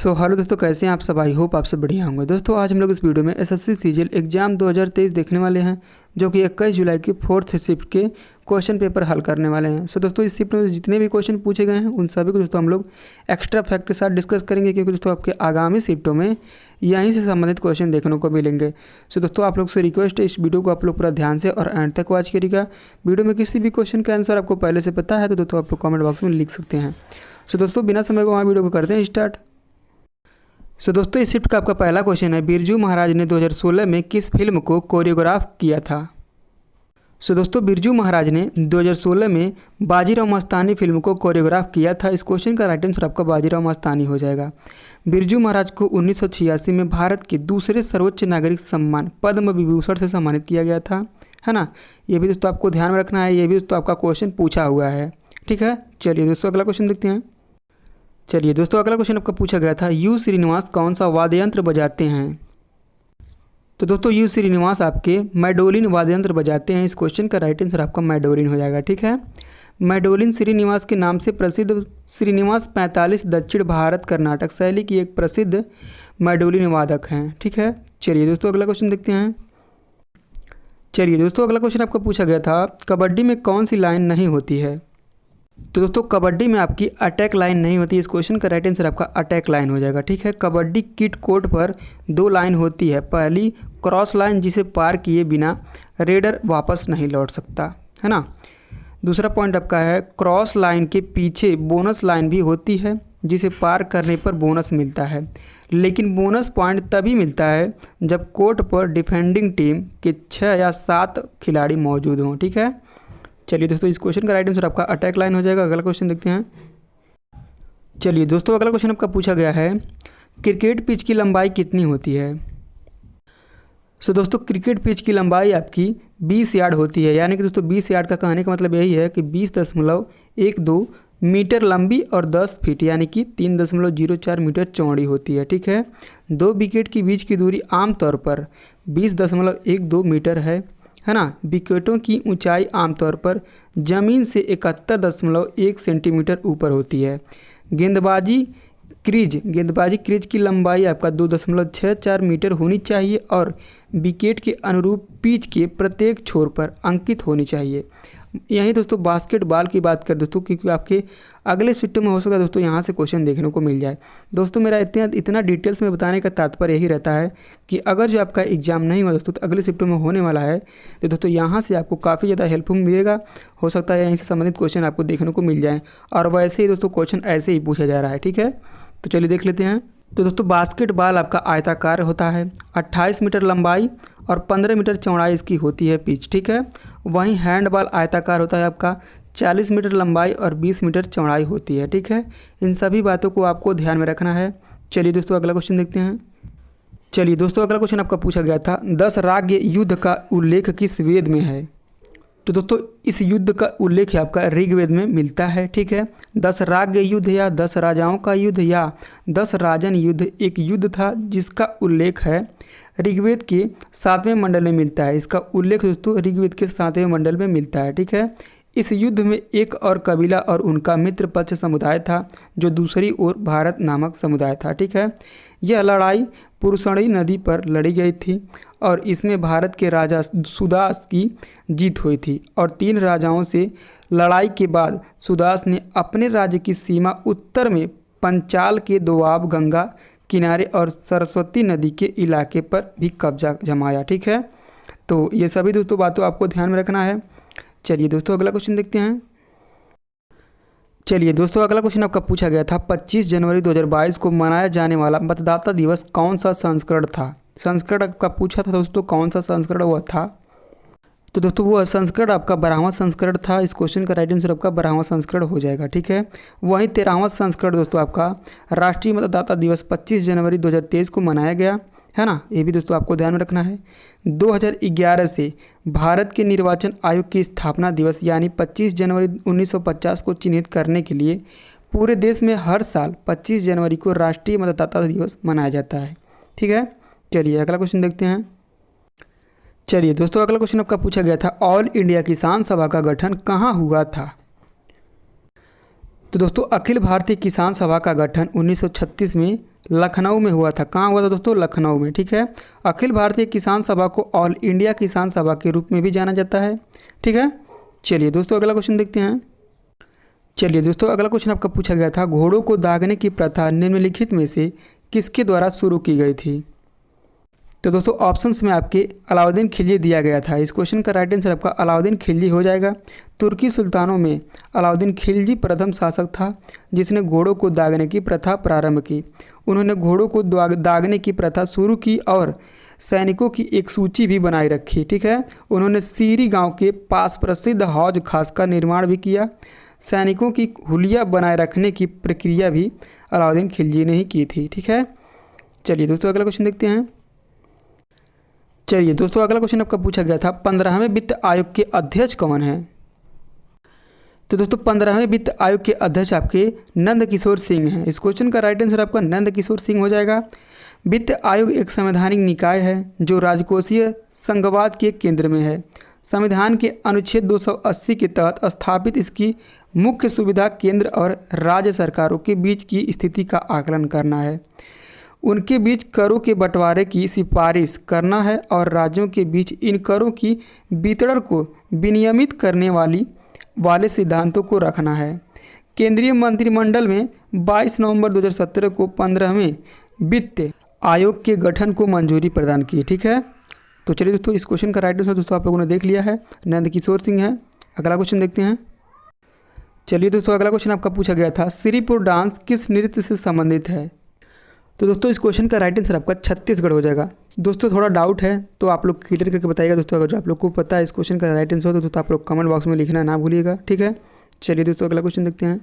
Hello दोस्तों, कैसे हैं आप सब। आई होप आप सब बढ़िया होंगे। दोस्तों आज हम लोग इस वीडियो में एसएससी सीजीएल एग्जाम 2023 देखने वाले हैं, जो कि 21 जुलाई की 4th शिफ्ट के क्वेश्चन पेपर हल करने वाले हैं। दोस्तों इस शिफ्ट में जितने भी क्वेश्चन पूछे गए हैं उन सभी को दोस्तों हम लोग एक्स्ट्रा फैक्ट के साथ डिस्कस करेंगे, क्योंकि दोस्तों आपके आगामी शिफ्टों में यहीं से संबंधित क्वेश्चन देखने को मिलेंगे। दोस्तों आप लोग से रिक्वेस्ट है, इस वीडियो को आप लोग पूरा ध्यान से और एंड तक वॉच करिएगा। वीडियो में किसी भी क्वेश्चन का आंसर आपको पहले से पता है तो दोस्तों आप लोग कॉमेंट बॉक्स में लिख सकते हैं। दोस्तों बिना समय को वहाँ वीडियो को करते हैं स्टार्ट। दोस्तों इस शिफ्ट का आपका पहला क्वेश्चन है, बिरजू महाराज ने 2016 में किस फिल्म को कोरियोग्राफ किया था। दोस्तों बिरजू महाराज ने 2016 में बाजीराव मस्तानी फिल्म को कोरियोग्राफ किया था। इस क्वेश्चन का राइट आंसर आपका बाजीराव मस्तानी हो जाएगा। बिरजू महाराज को 1986 में भारत के दूसरे सर्वोच्च नागरिक सम्मान पद्म विभूषण से सम्मानित किया गया था, है ना। ये भी दोस्तों आपको ध्यान में रखना है, ये भी दोस्तों आपका क्वेश्चन पूछा हुआ है, ठीक है। चलिए दोस्तों अगला क्वेश्चन देखते हैं। चलिए दोस्तों अगला क्वेश्चन आपका पूछा गया था, यू श्रीनिवास कौन सा वाद्य यंत्र बजाते हैं। तो दोस्तों यू श्रीनिवास आपके मैडोलिन वाद्य यंत्र बजाते हैं। इस क्वेश्चन का राइट आंसर आपका मैडोलिन हो जाएगा, ठीक है। मैडोलिन श्रीनिवास के नाम से प्रसिद्ध श्रीनिवास 45 दक्षिण भारत कर्नाटक शैली की एक प्रसिद्ध मैडोलिन वादक हैं, ठीक है। चलिए दोस्तों अगला क्वेश्चन देखते हैं। चलिए दोस्तों अगला क्वेश्चन आपका पूछा गया था, कबड्डी में कौन सी लाइन नहीं होती है। तो दोस्तों कबड्डी में आपकी अटैक लाइन नहीं होती। इस क्वेश्चन का राइट आंसर आपका अटैक लाइन हो जाएगा, ठीक है। कबड्डी किट कोड पर 2 लाइन होती है। पहली क्रॉस लाइन, जिसे पार किए बिना रेडर वापस नहीं लौट सकता, है ना। दूसरा पॉइंट आपका है, क्रॉस लाइन के पीछे बोनस लाइन भी होती है, जिसे पार करने पर बोनस मिलता है, लेकिन बोनस पॉइंट तभी मिलता है जब कोर्ट पर डिफेंडिंग टीम के 6 या 7 खिलाड़ी मौजूद हों, ठीक है। चलिए दोस्तों इस क्वेश्चन का राइट आंसर आपका अटैक लाइन हो जाएगा। अगला क्वेश्चन देखते हैं। चलिए दोस्तों अगला क्वेश्चन आपका पूछा गया है, क्रिकेट पिच की लंबाई कितनी होती है। दोस्तों क्रिकेट पिच की लंबाई आपकी 20 यार्ड होती है, यानी कि दोस्तों 20 यार्ड का कहने का मतलब यही है कि 20.12 मीटर लंबी और 10 फीट यानी कि 3.04 मीटर चौड़ी होती है, ठीक है। 2 विकेट के बीच की दूरी आमतौर पर 20.12 मीटर है ना। विकेटों की ऊंचाई आमतौर पर ज़मीन से 71.1 सेंटीमीटर ऊपर होती है। गेंदबाजी क्रीज की लंबाई आपका 2.64 मीटर होनी चाहिए और विकेट के अनुरूप पिच के प्रत्येक छोर पर अंकित होनी चाहिए। यहीं दोस्तों बास्केटबॉल की बात करें दोस्तों, क्योंकि आपके अगले शिफ्टों में हो सकता है दोस्तों यहाँ से क्वेश्चन देखने को मिल जाए। दोस्तों मेरा इतना डिटेल्स में बताने का तात्पर्य यही रहता है कि अगर जो आपका एग्जाम नहीं हुआ दोस्तों तो अगले शिफ्टों में होने वाला है, तो दोस्तों यहाँ से आपको काफ़ी ज़्यादा हेल्पफुल मिलेगा। हो सकता है यहीं से संबंधित क्वेश्चन आपको देखने को मिल जाए, और वैसे ही दोस्तों क्वेश्चन ऐसे ही पूछा जा रहा है, ठीक है। तो चलिए देख लेते हैं। तो दोस्तों बास्केटबॉल आपका आयताकार होता है, 28 मीटर लंबाई और 15 मीटर चौड़ाई इसकी होती है पिच, ठीक है। वहीं हैंडबॉल आयताकार होता है, आपका 40 मीटर लंबाई और 20 मीटर चौड़ाई होती है, ठीक है। इन सभी बातों को आपको ध्यान में रखना है। चलिए दोस्तों अगला क्वेश्चन देखते हैं। चलिए दोस्तों अगला क्वेश्चन आपका पूछा गया था, 10 राग युद्ध का उल्लेख किस वेद में है। तो दोस्तों इस युद्ध का उल्लेख आपका ऋग्वेद में मिलता है, ठीक है। 10 राग युद्ध या 10 राजाओं का युद्ध या 10 राजन युद्ध एक युद्ध था जिसका उल्लेख है ऋग्वेद के 7वें मंडल में मिलता है। इसका उल्लेख दोस्तों ऋग्वेद के 7वें मंडल में मिलता है, ठीक है। इस युद्ध में एक और कबीला और उनका मित्र पक्ष समुदाय था, जो दूसरी ओर भारत नामक समुदाय था, ठीक है। यह लड़ाई पुरुषणी नदी पर लड़ी गई थी और इसमें भारत के राजा सुदास की जीत हुई थी, और 3 राजाओं से लड़ाई के बाद सुदास ने अपने राज्य की सीमा उत्तर में पंचाल के दोआब गंगा किनारे और सरस्वती नदी के इलाके पर भी कब्जा जमाया, ठीक है। तो ये सभी दोस्तों बातों आपको ध्यान में रखना है। चलिए दोस्तों अगला क्वेश्चन देखते हैं। चलिए दोस्तों अगला क्वेश्चन आपका पूछा गया था, 25 जनवरी 2022 को मनाया जाने वाला मतदाता दिवस कौन सा संस्करण था। संस्करण आपका पूछा था दोस्तों, कौन सा संस्करण वह था। तो दोस्तों वो संस्करण आपका 12वां संस्करण था। इस क्वेश्चन का राइट आंसर आपका 12वां संस्करण हो जाएगा, ठीक है। वहीं 13वां संस्करण दोस्तों आपका राष्ट्रीय मतदाता दिवस 25 जनवरी 2023 को मनाया गया, है ना। ये भी दोस्तों आपको ध्यान में रखना है। 2011 से भारत के निर्वाचन आयोग की स्थापना दिवस यानी 25 जनवरी 1950 को चिन्हित करने के लिए पूरे देश में हर साल 25 जनवरी को राष्ट्रीय मतदाता दिवस मनाया जाता है, ठीक है। चलिए अगला क्वेश्चन देखते हैं। चलिए दोस्तों अगला क्वेश्चन आपका पूछा गया था, ऑल इंडिया किसान सभा का गठन कहाँ हुआ था। तो दोस्तों अखिल भारतीय किसान सभा का गठन 1936 में लखनऊ में हुआ था। कहाँ हुआ था दोस्तों? लखनऊ में। ठीक है। अखिल भारतीय किसान सभा को ऑल इंडिया किसान सभा के रूप में भी जाना जाता है। ठीक है। चलिए दोस्तों अगला क्वेश्चन देखते हैं। चलिए दोस्तों अगला क्वेश्चन आपका पूछा गया था, घोड़ों को दागने की प्रथा निम्नलिखित में से किसके द्वारा शुरू की गई थी? तो दोस्तों ऑप्शंस में आपके अलाउद्दीन खिलजी दिया गया था। इस क्वेश्चन का राइट आंसर आपका अलाउद्दीन खिलजी हो जाएगा। तुर्की सुल्तानों में अलाउद्दीन खिलजी प्रथम शासक था जिसने घोड़ों को दागने की प्रथा प्रारंभ की। उन्होंने घोड़ों को दागने की प्रथा शुरू की और सैनिकों की एक सूची भी बनाए रखी। ठीक है। उन्होंने सीरी गांव के पास प्रसिद्ध हौज खास का निर्माण भी किया। सैनिकों की हुलिया बनाए रखने की प्रक्रिया भी अलाउद्दीन खिलजी ने ही की थी। ठीक है। चलिए दोस्तों अगला क्वेश्चन देखते हैं। चलिए दोस्तों अगला क्वेश्चन आपका पूछा गया था, 15वें वित्त आयोग के अध्यक्ष कौन हैं? तो दोस्तों 15वें वित्त आयोग के अध्यक्ष आपके नंद किशोर सिंह हैं। इस क्वेश्चन का राइट आंसर आपका नंद किशोर सिंह हो जाएगा। वित्त आयोग एक संवैधानिक निकाय है जो राजकोषीय संघवाद के केंद्र में है। संविधान के अनुच्छेद 280 के तहत स्थापित इसकी मुख्य सुविधा केंद्र और राज्य सरकारों के बीच की स्थिति का आकलन करना है, उनके बीच करों के बंटवारे की सिफारिश करना है और राज्यों के बीच इन करों की वितरण को विनियमित करने वाले सिद्धांतों को रखना है। केंद्रीय मंत्रिमंडल में 22 नवंबर 2017 को 15वें वित्त आयोग के गठन को मंजूरी प्रदान की। ठीक है। तो चलिए दोस्तों इस क्वेश्चन का राइट आंसर दोस्तों आप लोगों ने देख लिया है, नंद किशोर सिंह है। अगला क्वेश्चन देखते हैं। चलिए दोस्तों अगला क्वेश्चन आपका पूछा गया था, श्रीपुर डांस किस नृत्य से संबंधित है? तो दोस्तों इस क्वेश्चन का राइट आंसर आपका छत्तीसगढ़ हो जाएगा। दोस्तों थोड़ा डाउट है तो आप लोग क्लियर करके बताइएगा दोस्तों। अगर जो आप लोग को पता है इस क्वेश्चन का राइट आंसर हो तो दोस्तों आप लोग कमेंट बॉक्स में लिखना ना भूलिएगा। ठीक है। चलिए दोस्तों अगला क्वेश्चन देखते हैं।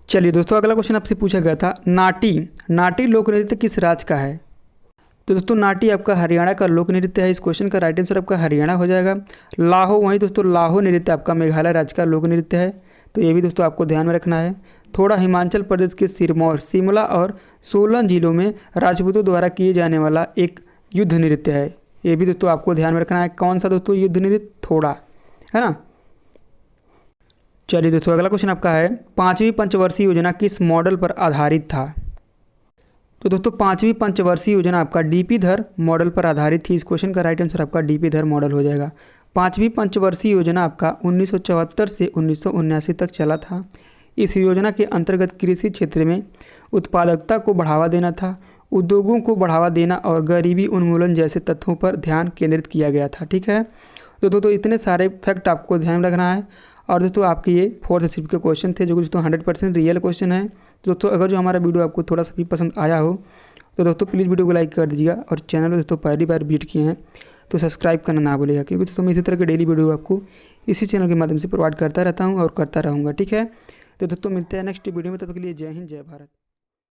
चलिए दोस्तों अगला क्वेश्चन आपसे पूछा गया था, नाटी लोक नृत्य किस राज्य का है? तो दोस्तों नाटी आपका हरियाणा का लोक नृत्य है। इस क्वेश्चन का राइट आंसर आपका हरियाणा हो जाएगा। लाहो, वहीं दोस्तों लाहो नृत्य आपका मेघालय राज्य का लोक नृत्य है। तो ये भी दोस्तों आपको ध्यान में रखना है। थोड़ा हिमाचल प्रदेश के सिरमौर, शिमला और सोलन जिलों में राजपूतों द्वारा किए जाने वाला एक युद्ध नृत्य है। ये भी दोस्तों आपको ध्यान में रखना है। कौन सा दोस्तों युद्ध नृत्य? थोड़ा, है ना। चलिए दोस्तों अगला क्वेश्चन आपका है, 5वीं पंचवर्षीय योजना किस मॉडल पर आधारित था? तो दोस्तों 5वीं पंचवर्षीय योजना आपका डीपी धर मॉडल पर आधारित थी। इस क्वेश्चन का राइट आंसर आपका डीपी धर मॉडल हो जाएगा। 5वीं पंचवर्षीय योजना आपका 1974 से 1979 तक चला था। इस योजना के अंतर्गत कृषि क्षेत्र में उत्पादकता को बढ़ावा देना था, उद्योगों को बढ़ावा देना और गरीबी उन्मूलन जैसे तत्वों पर ध्यान केंद्रित किया गया था। ठीक है। तो दोस्तों इतने सारे फैक्ट आपको ध्यान रखना है। और दोस्तों आपके ये 4th शिफ्ट के क्वेश्चन थे जो दोस्तों 100% रियल क्वेश्चन है। तो दोस्तों अगर जो हमारा वीडियो आपको थोड़ा सा भी पसंद आया हो तो दोस्तों प्लीज़ वीडियो को लाइक कर दीजिएगा और चैनल को दोस्तों पहली बार विजिट किए हैं तो सब्सक्राइब करना ना भूलिएगा, क्योंकि दोस्तों मैं इसी तरह के डेली वीडियो आपको इसी चैनल के माध्यम से प्रोवाइड करता रहता हूँ और करता रहूँगा। ठीक है। तो दोस्तों मिलते हैं नेक्स्ट वीडियो में, तब तक के लिए जय हिंद जय भारत।